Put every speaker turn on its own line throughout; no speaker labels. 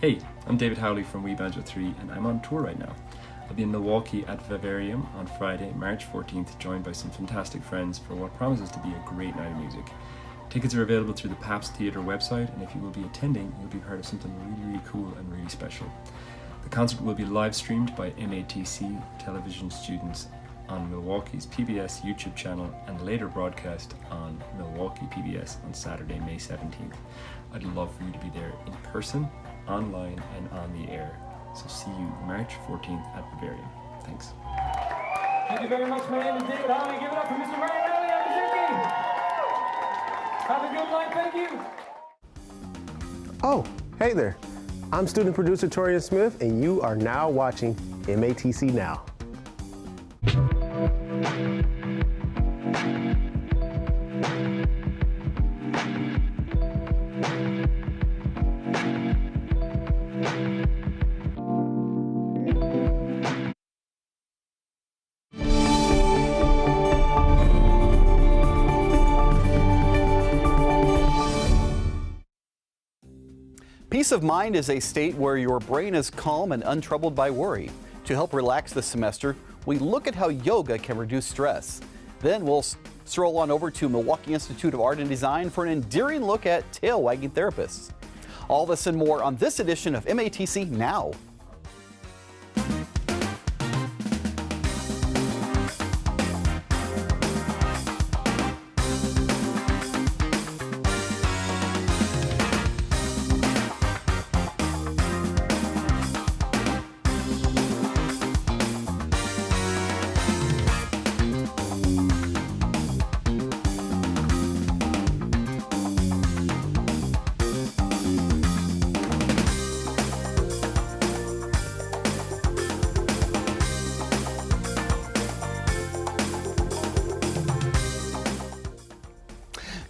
Hey, I'm David Howley from We Banjo 3 and I'm on tour right now. I'll be in Milwaukee at Vivarium on Friday, March 14th, joined by some fantastic friends for what promises to be a great night of music. Tickets are available through the Pabst Theatre website, and if you will be attending, you'll be part of something really cool and really special. The concert will be live streamed by MATC television students on Milwaukee's PBS YouTube channel and later broadcast on Milwaukee PBS on Saturday, May 17th. I'd love for you to be there in person, online, and on the air. So see you March 14th at Bavarian. Thanks.
Thank you very much. My name is David Howley. Give it up for Mr. Ryan Riley on Mizuki. Have a good night. Thank you.
Oh, hey there. I'm student producer Torian Smith, and you are now watching MATC Now.
Peace of mind is a state where your brain is calm and untroubled by worry. To help relax this semester, we look at how yoga can reduce stress. Then we'll stroll on over to Milwaukee Institute of Art and Design for an endearing look at tail-wagging therapists. All this and more on this edition of MATC Now.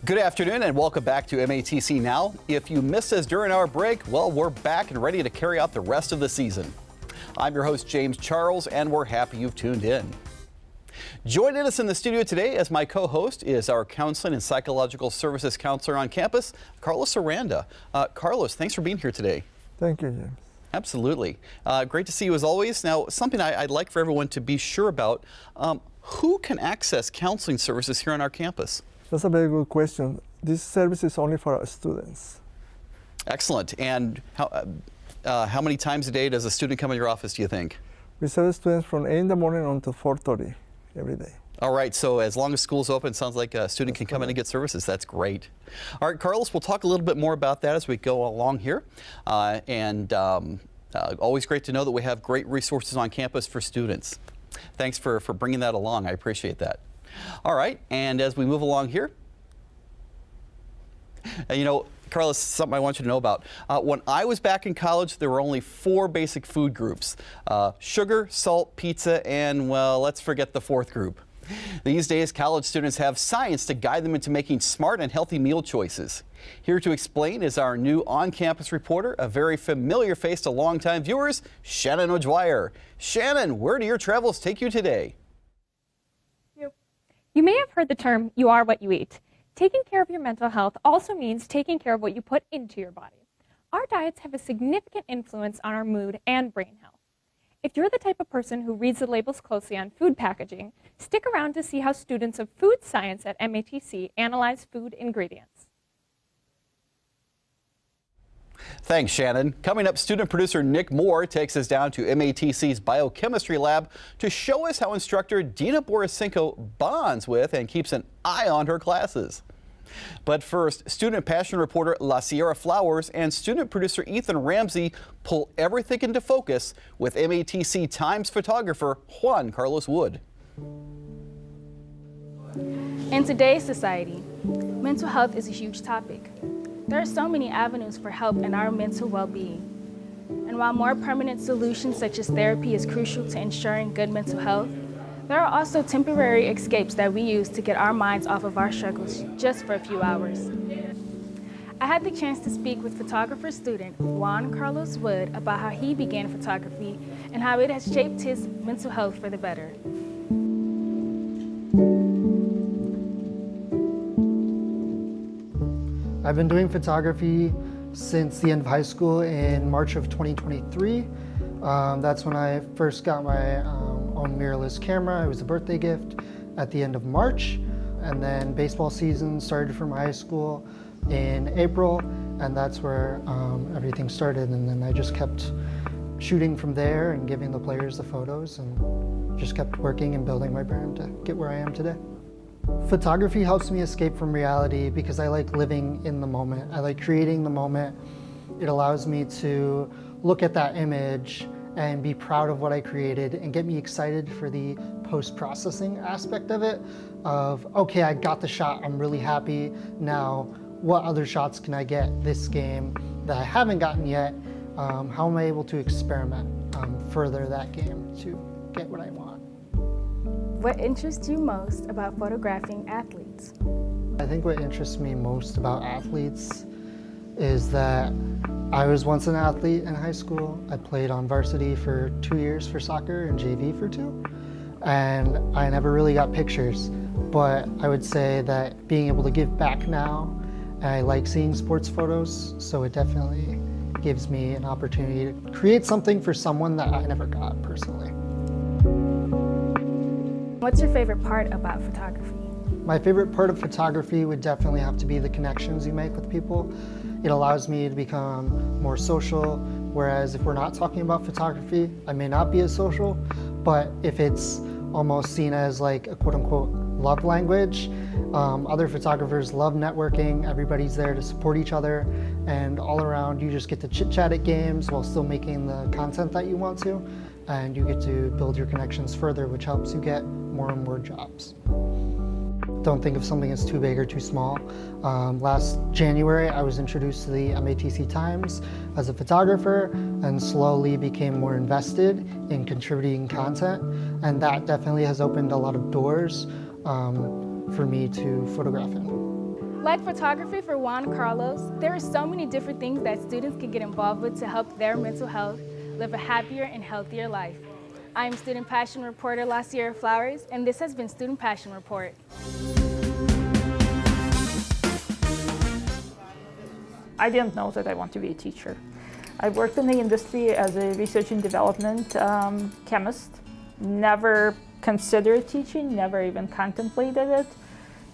Good afternoon and welcome back to MATC Now. If you missed us during our break, well, we're back and ready to carry out the rest of the season. I'm your host, James Charles, and we're happy you've tuned in. Joining us in the studio today as my co-host is our Counseling and Psychological Services Counselor on campus, Carlos Aranda. Carlos, thanks for being here today.
Thank you, James.
Absolutely. Great to see you as always. Now, something I'd like for everyone to be sure about, who can access counseling services here on our campus?
That's a very good question. This service is only for our students.
Excellent. And how many times a day does a student come in your office, do you think?
We serve students from 8 in the morning until 4:30 every day.
All right, so as long as school's open, it sounds like a student can come in and get services. That's great. All right, Carlos, we'll talk a little bit more about that as we go along here. Always great to know that we have great resources on campus for students. Thanks for bringing that along. I appreciate that. All right, and as we move along here, you know, Carlos, something I want you to know about. When I was back in college, there were only 4 basic food groups: sugar, salt, pizza, and, well, let's forget the 4th group. These days, college students have science to guide them into making smart and healthy meal choices. Here to explain is our new on-campus reporter, a very familiar face to longtime viewers, Shannon O'Dwyer. Shannon, where do your travels take you today?
You may have heard the term, you are what you eat. Taking care of your mental health also means taking care of what you put into your body. Our diets have a significant influence on our mood and brain health. If you're the type of person who reads the labels closely on food packaging, stick around to see how students of food science at MATC analyze food ingredients.
Thanks, Shannon. Coming up, student producer Nick Moore takes us down to MATC's biochemistry lab to show us how instructor Dina Borisenko bonds with and keeps an eye on her classes. But first, student passion reporter Lasierra Flowers and student producer Ethan Ramsey pull everything into focus with MATC Times photographer Juan Carlos Wood.
In today's society, mental health is a huge topic. There are so many avenues for help in our mental well-being. And while more permanent solutions such as therapy is crucial to ensuring good mental health, there are also temporary escapes that we use to get our minds off of our struggles just for a few hours. I had the chance to speak with photographer student Juan Carlos Wood about how he began photography and how it has shaped his mental health for the better.
I've been doing photography since the end of high school in March of 2023. That's when I first got my own mirrorless camera. It was a birthday gift at the end of March. And then baseball season started for my high school in April, and that's where everything started. And then I just kept shooting from there and giving the players the photos, and just kept working and building my brand to get where I am today. Photography helps me escape from reality because I like living in the moment. I like creating the moment. It allows me to look at that image and be proud of what I created and get me excited for the post-processing aspect of it, of, okay, I got the shot, I'm really happy. Now, what other shots can I get this game that I haven't gotten yet? How am I able to experiment further that game to get what I want?
What interests you most about photographing athletes?
I think what interests me most about athletes is that I was once an athlete in high school. I played on varsity for 2 years for soccer and JV for 2. And I never really got pictures. But I would say that being able to give back now, and I like seeing sports photos, so it definitely gives me an opportunity to create something for someone that I never got personally.
What's your favorite part about photography?
My favorite part of photography would definitely have to be the connections you make with people. It allows me to become more social, whereas if we're not talking about photography, I may not be as social, but if it's almost seen as like a quote-unquote love language, other photographers love networking, everybody's there to support each other, and all around you just get to chit-chat at games while still making the content that you want to, and you get to build your connections further, which helps you get more and more jobs. Don't think of something as too big or too small. Last January, I was introduced to the MATC Times as a photographer and slowly became more invested in contributing content. And that definitely has opened a lot of doors for me to photograph in.
Like photography for Juan Carlos, there are so many different things that students can get involved with to help their mental health live a happier and healthier life. I'm Student Passion Reporter Lasierra Flowers, and this has been Student Passion Report.
I didn't know that I want to be a teacher. I worked in the industry as a research and development chemist. Never considered teaching, never even contemplated it.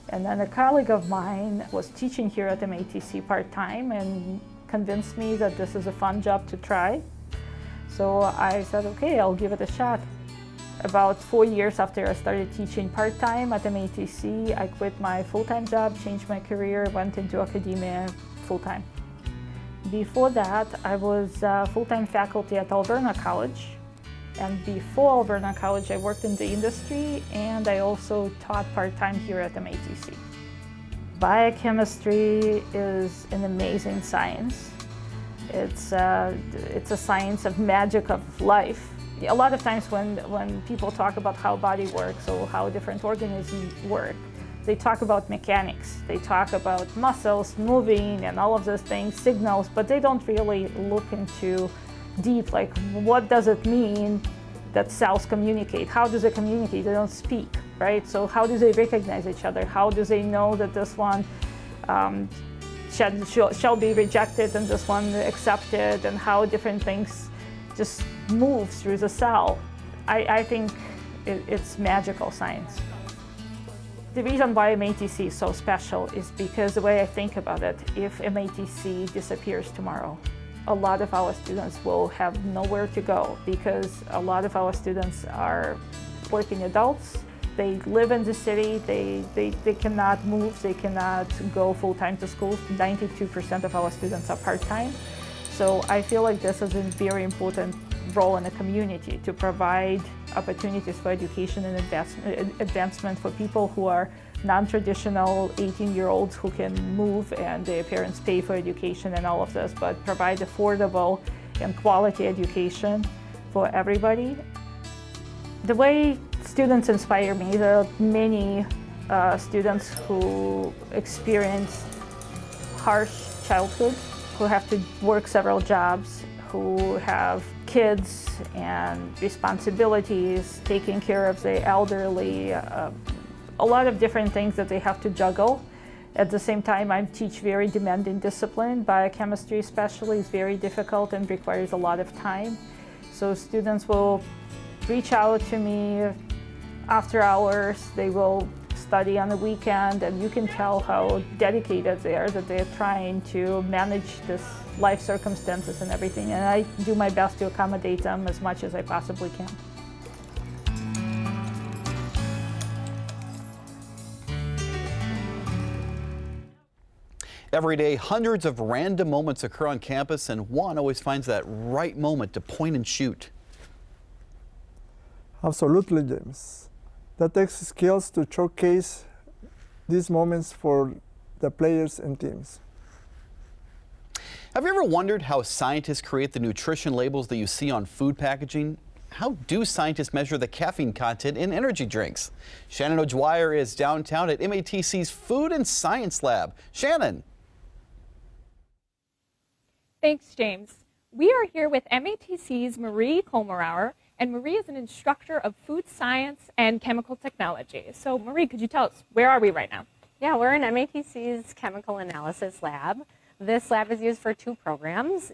And then a colleague of mine was teaching here at MATC part-time and convinced me that this is a fun job to try. So I said, okay, I'll give it a shot. About 4 years after I started teaching part-time at MATC, I quit my full-time job, changed my career, went into academia full-time. Before that, I was full-time faculty at Alverna College. And before Alverna College, I worked in the industry, and I also taught part-time here at MATC. Biochemistry is an amazing science. It's a science of magic of life. A lot of times when people talk about how body works or how different organisms work, they talk about mechanics. They talk about muscles moving and all of those things, signals, but they don't really look into deep, like what does it mean that cells communicate? How do they communicate? They don't speak, right? So how do they recognize each other? How do they know that this one shall be rejected and this one accepted, and how different things just move through the cell? I think it's magical science. The reason why MATC is so special is because the way I think about it, if MATC disappears tomorrow, a lot of our students will have nowhere to go, because a lot of our students are working adults. They live in the city, they cannot move, they cannot go full-time to school. 92% of our students are part-time. So I feel like this is a very important role in the community to provide opportunities for education and advancement for people who are non-traditional 18-year-olds who can move and their parents pay for education and all of this, but provide affordable and quality education for everybody. The way students inspire me, there are many students who experience harsh childhood, who have to work several jobs, who have kids and responsibilities, taking care of the elderly, a lot of different things that they have to juggle. At the same time, I teach very demanding discipline. Biochemistry especially is very difficult and requires a lot of time. So students will reach out to me after hours. They will study on the weekend, and you can tell how dedicated they are, that they're trying to manage this life circumstances and everything. And I do my best to accommodate them as much as I possibly can.
Every day, hundreds of random moments occur on campus, and one always finds that right moment to point and shoot.
Absolutely, James. That takes skills to showcase these moments for the players and teams.
Have you ever wondered how scientists create the nutrition labels that you see on food packaging? How do scientists measure the caffeine content in energy drinks? Shannon O'Dwyer is downtown at MATC's Food and Science Lab. Shannon.
Thanks, James. We are here with MATC's Marie Kolmerauer, and Marie is an instructor of food science and chemical technology. So Marie, could you tell us, where are we right now?
Yeah, we're in MATC's Chemical Analysis Lab. This lab is used for two programs,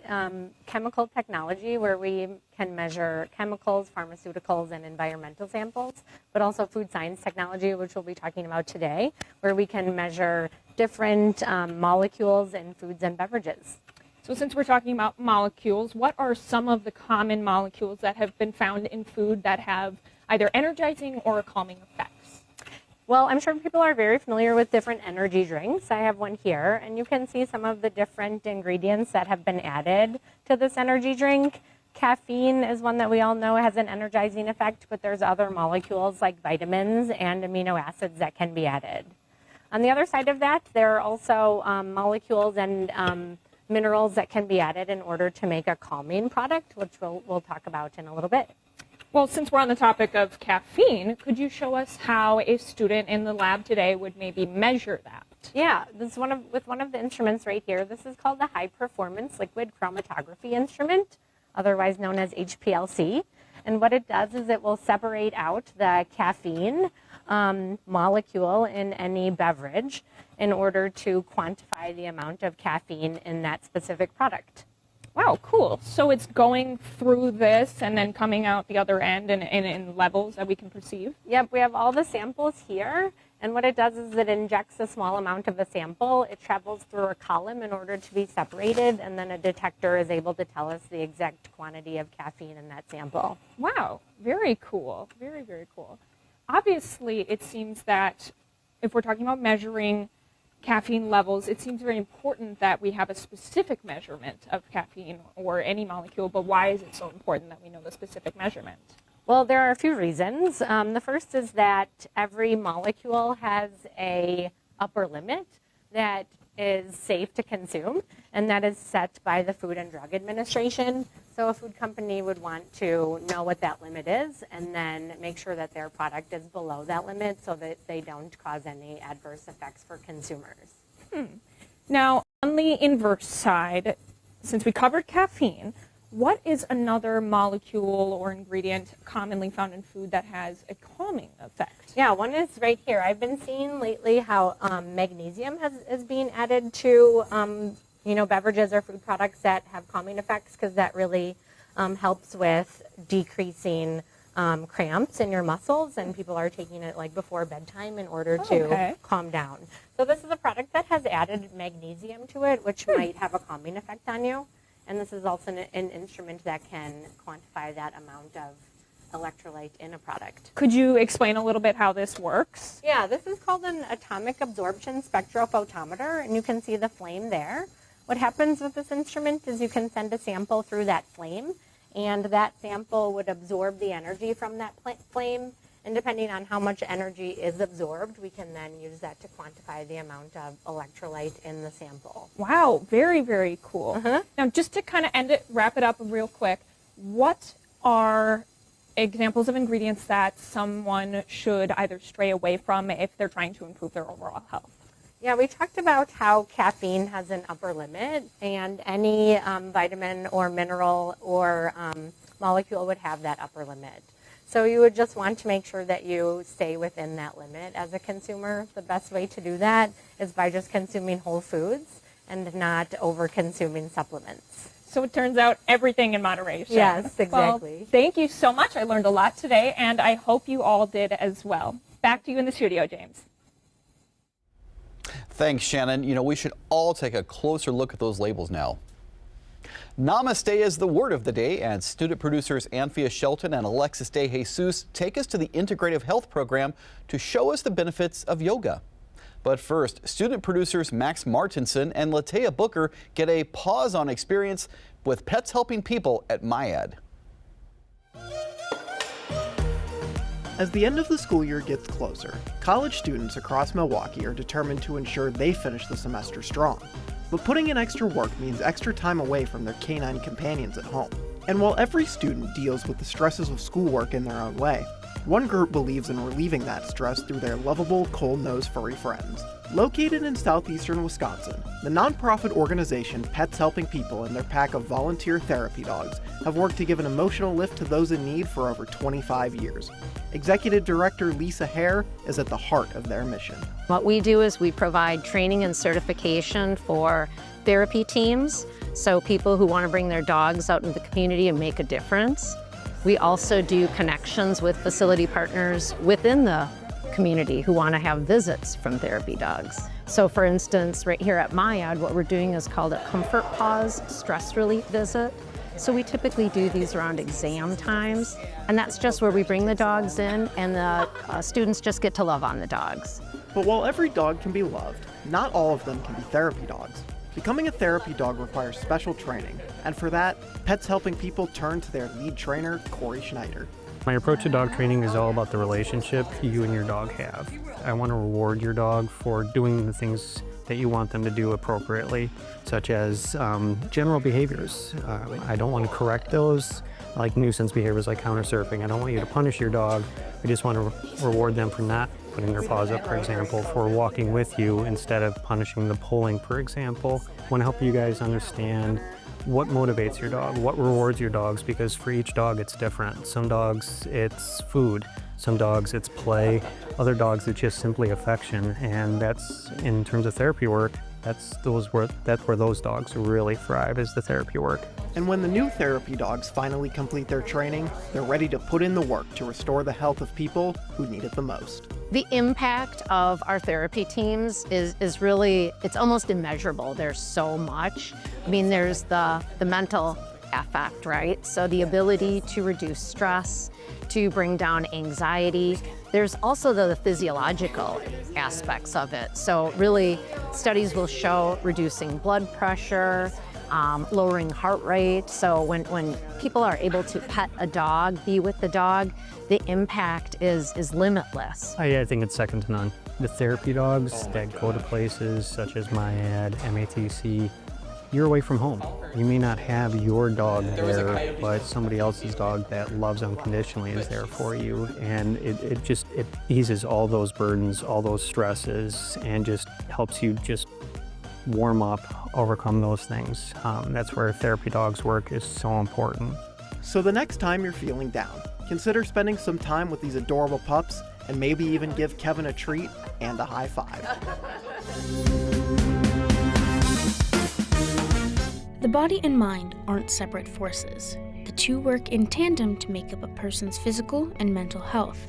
chemical technology, where we can measure chemicals, pharmaceuticals, and environmental samples, but also food science technology, which we'll be talking about today, where we can measure different molecules in foods and beverages.
So since we're talking about molecules, what are some of the common molecules that have been found in food that have either energizing or calming effects?
Well, I'm sure people are very familiar with different energy drinks. I have one here, and you can see some of the different ingredients that have been added to this energy drink. Caffeine is one that we all know has an energizing effect, but there's other molecules like vitamins and amino acids that can be added. On the other side of that, there are also molecules and minerals that can be added in order to make a calming product, which we'll talk about in a little bit.
Well, since we're on the topic of caffeine, could you show us how a student in the lab today would maybe measure that?
Yeah, this is with one of the instruments right here. This is called the High Performance Liquid Chromatography Instrument, otherwise known as HPLC. And what it does is it will separate out the caffeine molecule in any beverage in order to quantify the amount of caffeine in that specific product.
Wow, cool. So it's going through this and then coming out the other end and in levels that we can perceive?
Yep, we have all the samples here, and what it does is it injects a small amount of a sample. It travels through a column in order to be separated, and then a detector is able to tell us the exact quantity of caffeine in that sample.
Wow, very cool. Very, very cool. Obviously, it seems that if we're talking about measuring caffeine levels, it seems very important that we have a specific measurement of caffeine or any molecule, but why is it so important that we know the specific measurement?
Well, there are a few reasons. The first is that every molecule has a upper limit that is safe to consume, and that is set by the Food and Drug Administration. So a food company would want to know what that limit is and then make sure that their product is below that limit so that they don't cause any adverse effects for consumers.
Now, on the inverse side, since we covered caffeine, what is another molecule or ingredient commonly found in food that has a calming effect?
Yeah, one is right here. I've been seeing lately how magnesium is being added to beverages or food products that have calming effects, because that really helps with decreasing cramps in your muscles, and people are taking it like before bedtime in order to calm down. So this is a product that has added magnesium to it, which might have a calming effect on you. And this is also an instrument that can quantify that amount of electrolyte in a product.
Could you explain a little bit how this works?
Yeah, this is called an atomic absorption spectrophotometer, and you can see the flame there. What happens with this instrument is you can send a sample through that flame, and that sample would absorb the energy from that flame. And depending on how much energy is absorbed, we can then use that to quantify the amount of electrolyte in the sample.
Wow, very, very cool. Now, just to kind of wrap it up real quick, what are examples of ingredients that someone should either stray away from if they're trying to improve their overall health?
Yeah, we talked about how caffeine has an upper limit, and any vitamin or mineral or molecule would have that upper limit. So you would just want to make sure that you stay within that limit as a consumer. The best way to do that is by just consuming whole foods and not over-consuming supplements.
So it turns out everything in moderation.
Yes, exactly.
Well, thank you so much. I learned a lot today, and I hope you all did as well. Back to you in the studio, James.
Thanks, Shannon. You know, we should all take a closer look at those labels now. Namaste is the word of the day, and student producers Anthea Shelton and Alexis De Jesus take us to the Integrative Health program to show us the benefits of yoga. But first, student producers Max Martinson and Latea Booker get a pause on experience with Pets Helping People at MATC.
As the end of the school year gets closer, college students across Milwaukee are determined to ensure they finish the semester strong. But putting in extra work means extra time away from their canine companions at home. And while every student deals with the stresses of schoolwork in their own way, one group believes in relieving that stress through their lovable, cold-nosed furry friends. Located in southeastern Wisconsin, the nonprofit organization Pets Helping People and their pack of volunteer therapy dogs have worked to give an emotional lift to those in need for over 25 years. Executive Director Lisa Hare is at the heart of their mission.
What we do is we provide training and certification for therapy teams, so people who want to bring their dogs out into the community and make a difference. We also do connections with facility partners within the community who want to have visits from therapy dogs. So for instance, right here at MATC, what we're doing is called a comfort pause stress relief visit. So we typically do these around exam times, and that's just where we bring the dogs in and the students just get to love on the dogs.
But while every dog can be loved, not all of them can be therapy dogs. Becoming a therapy dog requires special training, and for that, Pets Helping People turn to their lead trainer, Corey Schneider.
My approach to dog training is all about the relationship you and your dog have. I want to reward your dog for doing the things that you want them to do appropriately, such as general behaviors. I don't want to correct those, like nuisance behaviors like counter surfing. I don't want you to punish your dog. I just want to reward them for not putting their paws up, for example, for walking with you instead of punishing the pulling, for example. I want to help you guys understand what motivates your dog, what rewards your dogs, because for each dog it's different. Some dogs it's food, some dogs it's play, other dogs it's just simply affection, and that's, in terms of therapy work, that's where those dogs really thrive, is the therapy work.
And when the new therapy dogs finally complete their training, they're ready to put in the work to restore the health of people who need it the most.
The impact of our therapy teams is really, it's almost immeasurable. There's so much. I mean, there's the mental effect, right? So the ability to reduce stress, to bring down anxiety. There's also the physiological aspects of it. So really, studies will show reducing blood pressure, lowering heart rate. So when people are able to pet a dog, be with the dog, the impact is limitless.
I think it's second to none. The therapy dogs that go to places such as MATC, MATC, you're away from home. You may not have your dog there, but somebody else's dog that loves unconditionally is there for you. And it eases all those burdens, all those stresses, and just helps you just warm up, overcome those things. That's where therapy dogs work is so important.
So the next time you're feeling down, consider spending some time with these adorable pups, and maybe even give Kevin a treat and a high five.
The body and mind aren't separate forces. The two work in tandem to make up a person's physical and mental health.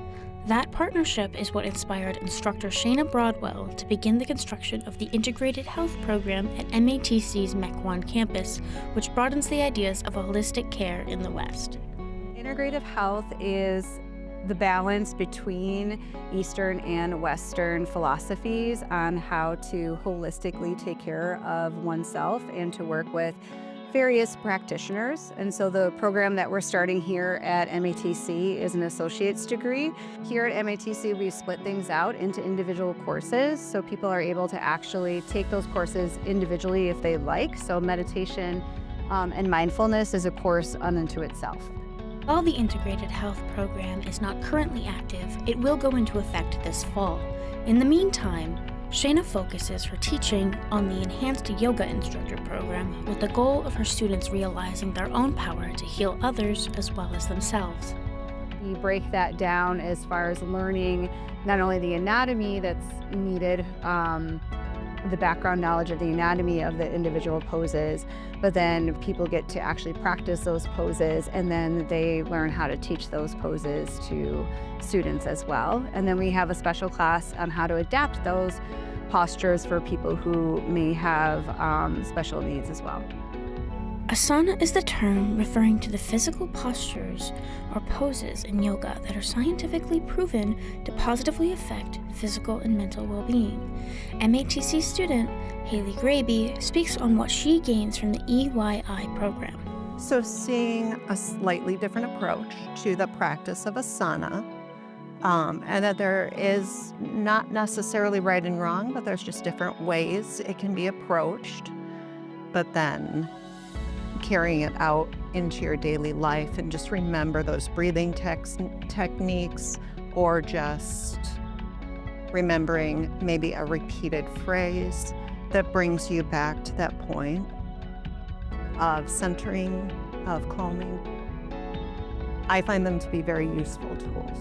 That partnership is what inspired instructor Shayna Broadwell to begin the construction of the Integrated Health program at MATC's OnCampus, which broadens the ideas of holistic care in the West.
Integrative health is the balance between Eastern and Western philosophies on how to holistically take care of oneself and to work with various practitioners. And so the program that we're starting here at MATC is an associate's degree. Here at MATC, we split things out into individual courses, so people are able to actually take those courses individually if they like. So meditation and mindfulness is a course unto itself.
While the Integrated Health program is not currently active, it will go into effect this fall. In the meantime, Shayna focuses her teaching on the Enhanced Yoga Instructor program with the goal of her students realizing their own power to heal others as well as themselves.
You break that down as far as learning not only the anatomy that's needed, the background knowledge of the anatomy of the individual poses, but then people get to actually practice those poses, and then they learn how to teach those poses to students as well. And then we have a special class on how to adapt those postures for people who may have special needs as well.
Asana is the term referring to the physical postures or poses in yoga that are scientifically proven to positively affect physical and mental well-being. MATC student Haley Graby speaks on what she gains from the EYI program.
So seeing a slightly different approach to the practice of asana, and that there is not necessarily right and wrong, but there's just different ways it can be approached, but then carrying it out into your daily life and just remember those breathing techniques, or just remembering maybe a repeated phrase that brings you back to that point of centering, of calming. I find them to be very useful tools.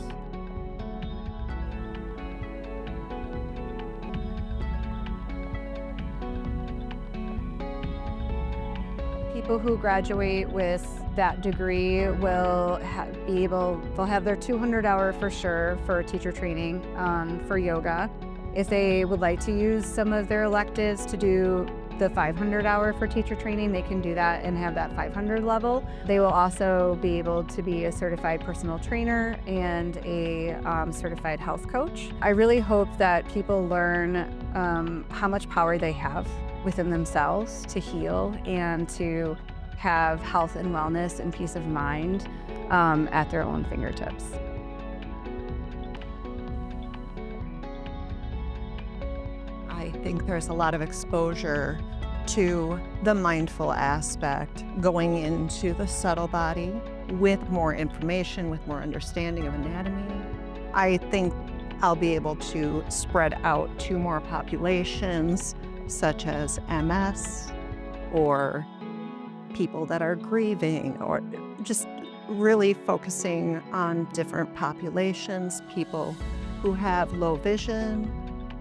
People who graduate with that degree will they'll have their 200-hour for sure for teacher training for yoga. If they would like to use some of their electives to do the 500-hour for teacher training, they can do that and have that 500 level. They will also be able to be a certified personal trainer and a certified health coach. I really hope that people learn how much power they have within themselves to heal and to have health and wellness and peace of mind at their own fingertips.
I think there's a lot of exposure to the mindful aspect going into the subtle body with more information, with more understanding of anatomy. I think I'll be able to spread out to more populations, such as MS, or people that are grieving, or just really focusing on different populations, people who have low vision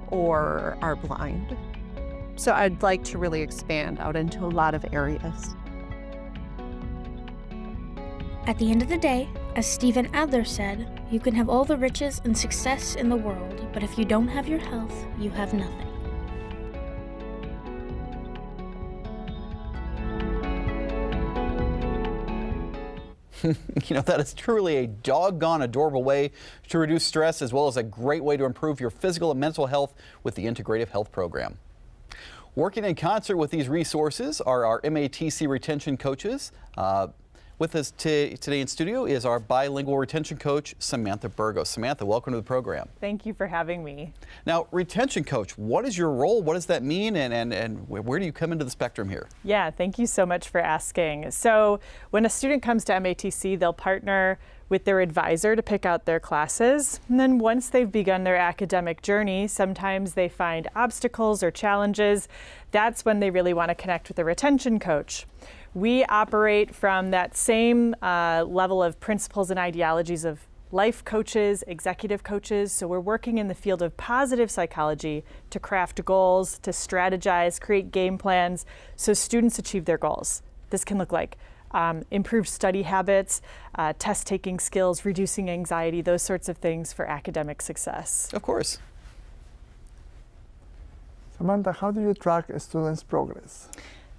or are blind. So I'd like to really expand out into a lot of areas.
At the end of the day, as Stephen Adler said, you can have all the riches and success in the world, but if you don't have your health, you have nothing.
You know, that is truly a doggone adorable way to reduce stress, as well as a great way to improve your physical and mental health with the Integrative Health Program. Working in concert with these resources are our MATC retention coaches. With us today in studio is our bilingual retention coach, Samantha Burgos. Samantha, welcome to the program.
Thank you for having me.
Now, retention coach, what is your role? What does that mean? And where do you come into the spectrum here?
Yeah, thank you so much for asking. So when a student comes to MATC, they'll partner with their advisor to pick out their classes. And then once they've begun their academic journey, sometimes they find obstacles or challenges. That's when they really want to connect with a retention coach. We operate from that same level of principles and ideologies of life coaches, executive coaches. So we're working in the field of positive psychology to craft goals, to strategize, create game plans so students achieve their goals. This can look like improved study habits, test-taking skills, reducing anxiety, those sorts of things for academic success.
Of course.
Samantha, how do you track a student's progress?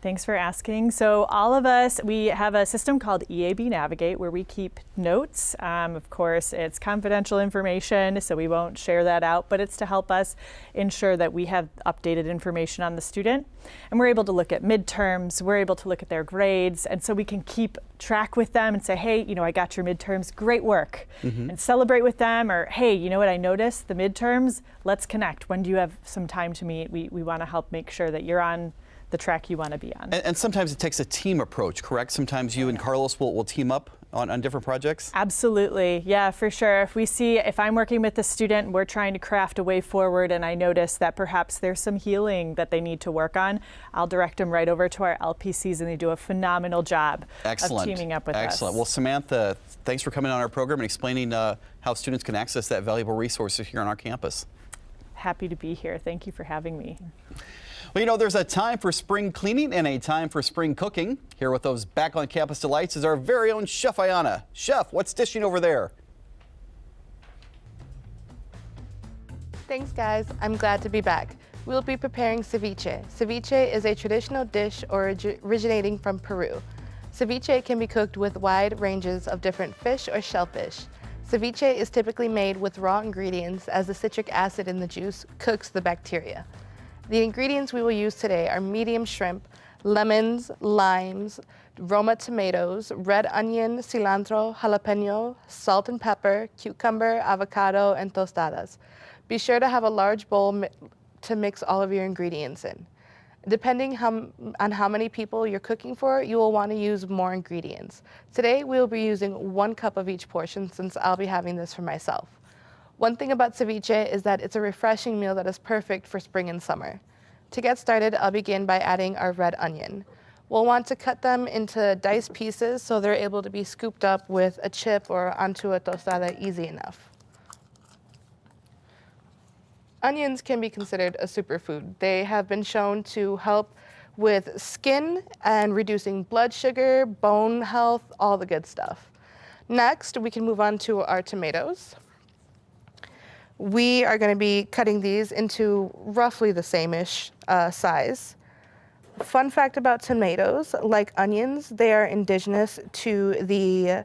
Thanks for asking. So all of us, we have a system called EAB Navigate where we keep notes. Of course, it's confidential information, so we won't share that out, but it's to help us ensure that we have updated information on the student. And we're able to look at midterms, we're able to look at their grades, and so we can keep track with them and say, hey, you know, I got your midterms, great work. And celebrate with them, or hey, you know what I noticed, the midterms, let's connect. When do you have some time to meet? We want to help make sure that you're on the track you want to be on.
And sometimes it takes a team approach, correct? Sometimes you and Carlos will team up on different projects?
Absolutely, yeah, for sure. If I'm working with a student, we're trying to craft a way forward, and I notice that perhaps there's some healing that they need to work on, I'll direct them right over to our LPCs, and they do a phenomenal job of teaming up with us.
Excellent. Well, Samantha, thanks for coming on our program and explaining how students can access that valuable resource here on our campus.
Happy to be here. Thank you for having me.
Well, you know, there's a time for spring cleaning and a time for spring cooking. Here with those back on campus delights is our very own Chef Aiyana. Chef, what's dishing over there?
Thanks, guys. I'm glad to be back. We'll be preparing ceviche. Ceviche is a traditional dish originating from Peru. Ceviche can be cooked with wide ranges of different fish or shellfish. Ceviche is typically made with raw ingredients as the citric acid in the juice cooks the bacteria. The ingredients we will use today are medium shrimp, lemons, limes, Roma tomatoes, red onion, cilantro, jalapeno, salt and pepper, cucumber, avocado, and tostadas. Be sure to have a large bowl to mix all of your ingredients in. Depending on how many people you're cooking for, you will want to use more ingredients. Today, we will be using 1 cup of each portion since I'll be having this for myself. One thing about ceviche is that it's a refreshing meal that is perfect for spring and summer. To get started, I'll begin by adding our red onion. We'll want to cut them into diced pieces so they're able to be scooped up with a chip or onto a tostada easy enough. Onions can be considered a superfood. They have been shown to help with skin and reducing blood sugar, bone health, all the good stuff. Next, we can move on to our tomatoes. We are going to be cutting these into roughly the same-ish size. Fun fact about tomatoes, like onions, they are indigenous to the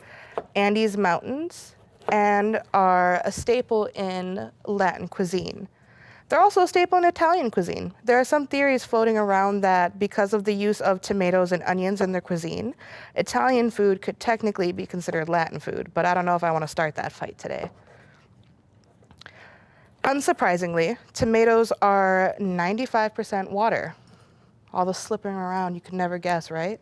Andes Mountains and are a staple in Latin cuisine. They're also a staple in Italian cuisine. There are some theories floating around that because of the use of tomatoes and onions in their cuisine, Italian food could technically be considered Latin food, but I don't know if I want to start that fight today. Unsurprisingly, tomatoes are 95% water. All the slipping around, you could never guess, right?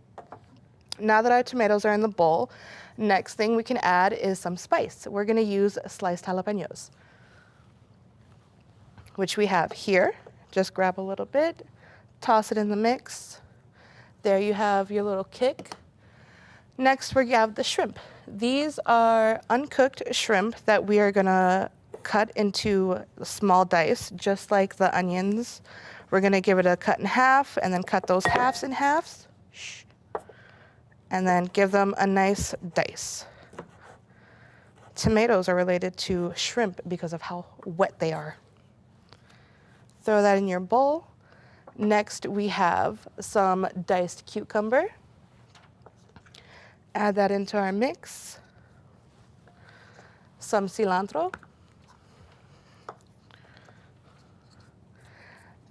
Now that our tomatoes are in the bowl, next thing we can add is some spice. We're going to use sliced jalapenos, which we have here. Just grab a little bit, toss it in the mix. There you have your little kick. Next, we have the shrimp. These are uncooked shrimp that we are gonna cut into small dice, just like the onions. We're gonna give it a cut in half and then cut those halves in halves. And then give them a nice dice. Tomatoes are related to shrimp because of how wet they are. Throw that in your bowl. Next, we have some diced cucumber. Add that into our mix. Some cilantro.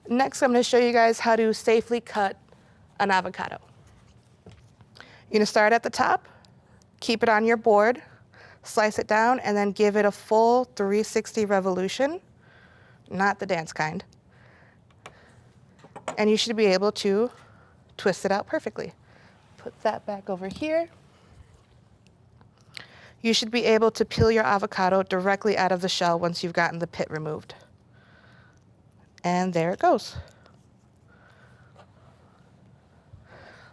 Next, I'm going to show you guys how to safely cut an avocado. You're going to start at the top, keep it on your board, slice it down, and then give it a full 360 revolution, not the dance kind. And you should be able to twist it out perfectly. Put that back over here. You should be able to peel your avocado directly out of the shell once you've gotten the pit removed. And there it goes.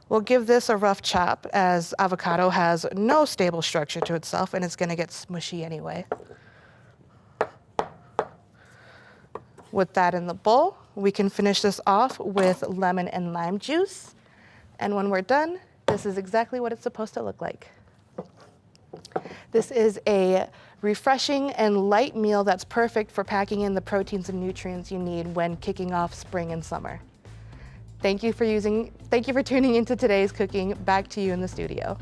We'll give this a rough chop as avocado has no stable structure to itself and it's going to get smushy anyway. With that in the bowl, we can finish this off with lemon and lime juice. And when we're done, this is exactly what it's supposed to look like. This is a refreshing and light meal that's perfect for packing in the proteins and nutrients you need when kicking off spring and summer. Thank you for tuning into today's cooking. Back to you in the studio.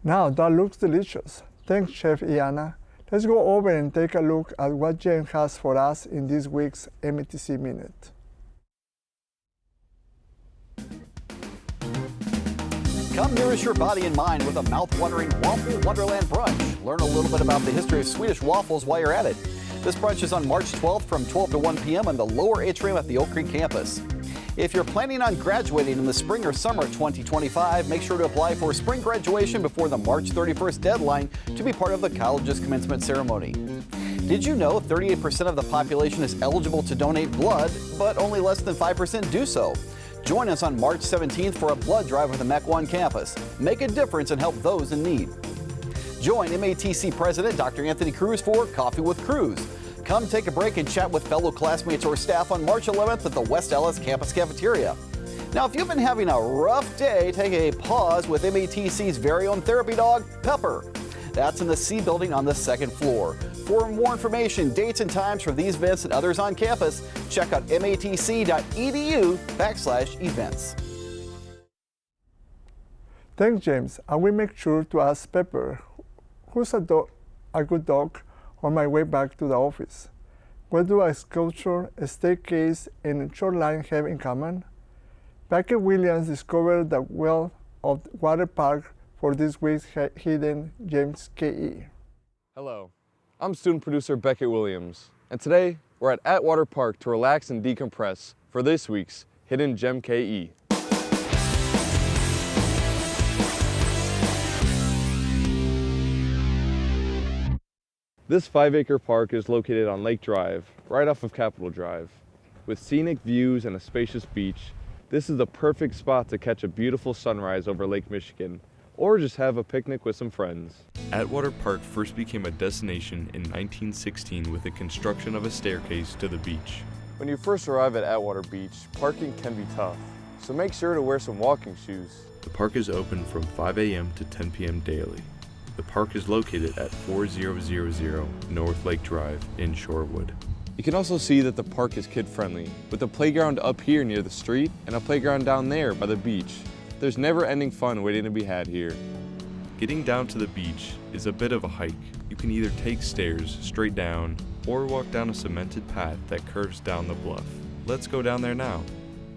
Now that looks delicious. Thanks, Chef Aiyana. Let's go over and take a look at what Jen has for us in this week's MATC Minute.
Come nourish your body and mind with a mouth-watering Waffle Wonderland brunch. Learn a little bit about the history of Swedish waffles while you're at it. This brunch is on March 12th from 12 to 1 p.m. on the lower atrium at the Oak Creek campus. If you're planning on graduating in the spring or summer of 2025, make sure to apply for spring graduation before the March 31st deadline to be part of the college's commencement ceremony. Did you know 38% of the population is eligible to donate blood, but only less than 5% do so? Join us on March 17th for a blood drive at the MEC OnCampus. Make a difference and help those in need. Join MATC President Dr. Anthony Cruz for Coffee with Cruz. Come take a break and chat with fellow classmates or staff on March 11th at the West Ellis Campus Cafeteria. Now, if you've been having a rough day, take a pause with MATC's very own therapy dog, Pepper. That's in the C building on the second floor. For more information, dates and times for these events and others on campus, check out matc.edu/events.
Thanks, James. I will make sure to ask Pepper, who's a good dog, on my way back to the office. What do a sculpture, a staircase, and a shoreline have in common? Beckett Williams discovered the well of water park for this week's Hidden Gems KE.
Hello, I'm student producer Beckett Williams, and today we're at Atwater Park to relax and decompress for this week's Hidden Gem KE. This 5-acre park is located on Lake Drive, right off of Capitol Drive. With scenic views and a spacious beach, this is the perfect spot to catch a beautiful sunrise over Lake Michigan, or just have a picnic with some friends.
Atwater Park first became a destination in 1916 with the construction of a staircase to the beach.
When you first arrive at Atwater Beach, parking can be tough, so make sure to wear some walking shoes.
The park is open from 5 a.m. to 10 p.m. daily. The park is located at 4000 North Lake Drive in Shorewood.
You can also see that the park is kid-friendly, with a playground up here near the street and a playground down there by the beach. There's never-ending fun waiting to be had here.
Getting down to the beach is a bit of a hike. You can either take stairs straight down or walk down a cemented path that curves down the bluff. Let's go down there now.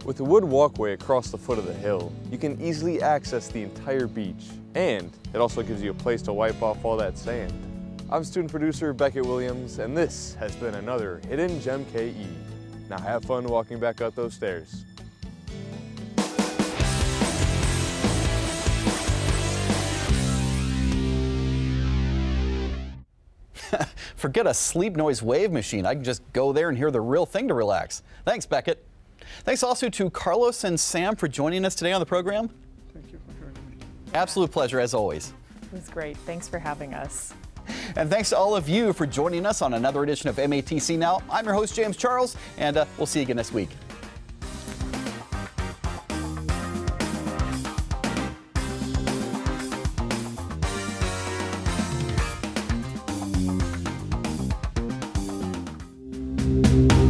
With a wood walkway across the foot of the hill, you can easily access the entire beach, and it also gives you a place to wipe off all that sand. I'm student producer Beckett Williams, and this has been another Hidden Gem KE. Now have fun walking back up those stairs.
Forget a sleep noise wave machine. I can just go there and hear the real thing to relax. Thanks, Beckett. Thanks also to Carlos and Sam for joining us today on the program.
Thank you for joining me.
Absolute pleasure, as always.
It was great. Thanks for having us.
And thanks to all of you for joining us on another edition of MATC Now. I'm your host, James Charles, and we'll see you again next week.
you.